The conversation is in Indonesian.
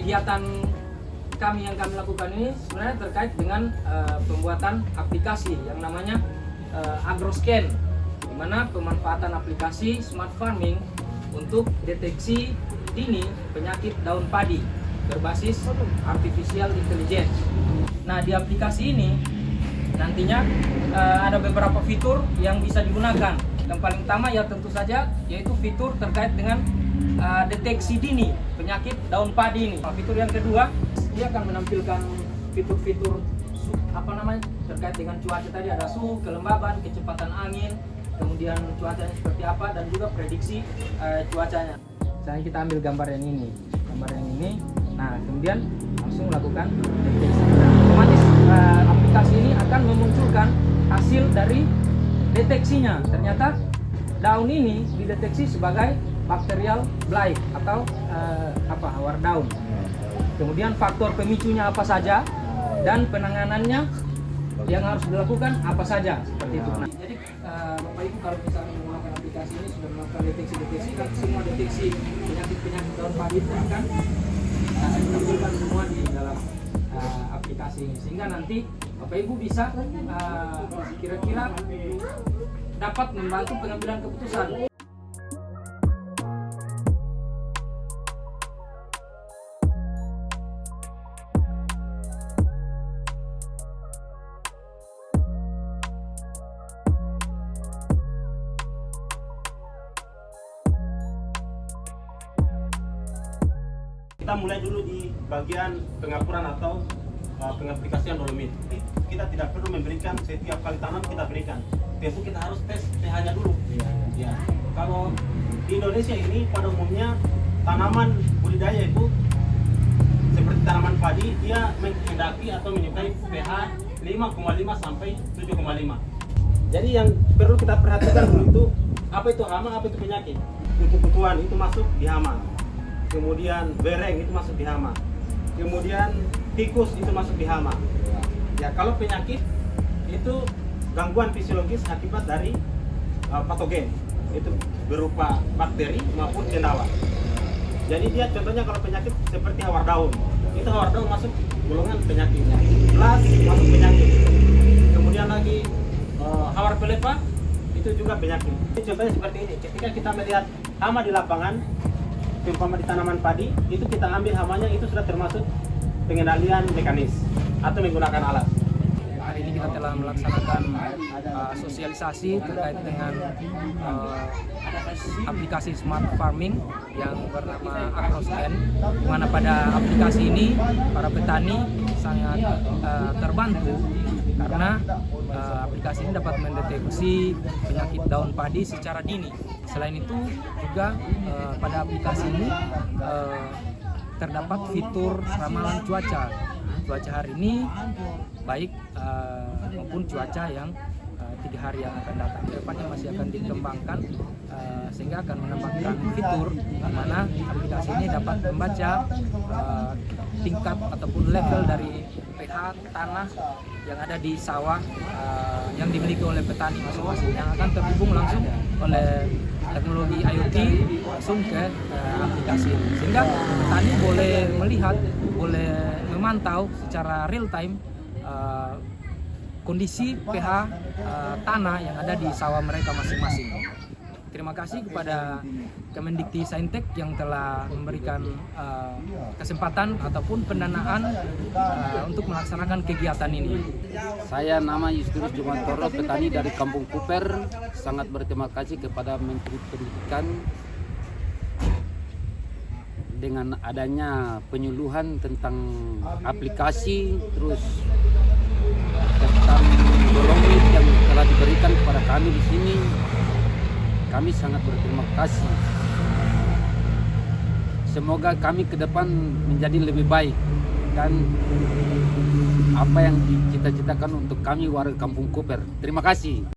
kegiatan kami yang kami lakukan ini sebenarnya terkait dengan pembuatan aplikasi yang namanya AgroScan, di mana pemanfaatan aplikasi smart farming untuk deteksi dini penyakit daun padi berbasis artificial intelligence. Nah, di aplikasi ini nantinya ada beberapa fitur yang bisa digunakan. Yang paling utama ya tentu saja yaitu fitur terkait dengan deteksi dini penyakit daun padi ini. Fitur yang kedua, dia akan menampilkan fitur-fitur terkait dengan cuaca tadi, ada suhu, kelembaban, kecepatan angin, kemudian cuacanya seperti apa, dan juga prediksi cuacanya. Misalnya kita ambil gambar yang ini, nah kemudian langsung lakukan deteksi. Otomatis aplikasi ini akan memunculkan hasil dari deteksinya. Ternyata daun ini dideteksi sebagai bacterial blight atau hawar daun. Kemudian faktor pemicunya apa saja dan penanganannya yang harus dilakukan apa saja, seperti itu. Nah, jadi Bapak Ibu kalau misalnya menggunakan aplikasi ini sudah melakukan deteksi dan semua deteksi penyakit daun padi itu akan ditampilkan semua di dalam aplikasi ini, sehingga nanti Bapak Ibu bisa kira-kira dapat membantu pengambilan keputusan. Kita mulai dulu di bagian pengapuran atau pengaplikasian dolomit. Kita tidak perlu memberikan setiap kali tanam kita berikan. Tentu kita harus tes pH-nya dulu. Ya. Kalau di Indonesia ini pada umumnya tanaman budidaya itu seperti tanaman padi, dia menghendaki atau menyukai pH 5,5 sampai 7,5. Jadi yang perlu kita perhatikan dulu itu apa itu hama, apa itu penyakit. Kutu-kutuan itu masuk di hama. Kemudian bereng itu masuk di hama, kemudian tikus itu masuk di hama. Ya, kalau penyakit itu gangguan fisiologis akibat dari patogen, itu berupa bakteri maupun cendawan. Jadi dia contohnya kalau penyakit seperti hawar daun, itu hawar daun masuk golongan penyakitnya. Las masuk penyakit. Kemudian lagi hawar pelepah itu juga penyakit. Ini contohnya seperti ini. Ketika kita melihat hama di lapangan, terutama di tanaman padi, itu kita ambil hamanya, itu sudah termasuk pengendalian mekanis atau menggunakan alat. Hari ini kita telah melaksanakan sosialisasi terkait dengan aplikasi smart farming yang bernama AgroScan, di mana pada aplikasi ini para petani sangat terbantu karena aplikasi ini dapat mendeteksi penyakit daun padi secara dini. Selain itu juga pada aplikasi ini terdapat fitur ramalan cuaca hari ini, baik maupun cuaca yang 3 hari yang akan datang. Kedepannya masih akan dikembangkan sehingga akan menambahkan fitur di mana aplikasi ini dapat membaca tingkat ataupun level dari pH tanah yang ada di sawah yang dimiliki oleh petani masing-masing, yang akan terhubung langsung oleh teknologi IoT langsung ke aplikasi ini, sehingga petani boleh melihat, boleh memantau secara real time kondisi pH tanah yang ada di sawah mereka masing-masing. Terima kasih kepada Kemendikti-Saintek yang telah memberikan kesempatan ataupun pendanaan untuk melaksanakan kegiatan ini. Saya nama Justinus Jumantoro, petani dari Kampung Kuper. Sangat berterima kasih kepada Menteri Pendidikan dengan adanya penyuluhan tentang aplikasi, terus tentang dolomit yang telah diberikan kepada kami di sini. Kami sangat berterima kasih. Semoga kami ke depan menjadi lebih baik dan apa yang dicita-citakan untuk kami warga Kampung Kuper. Terima kasih.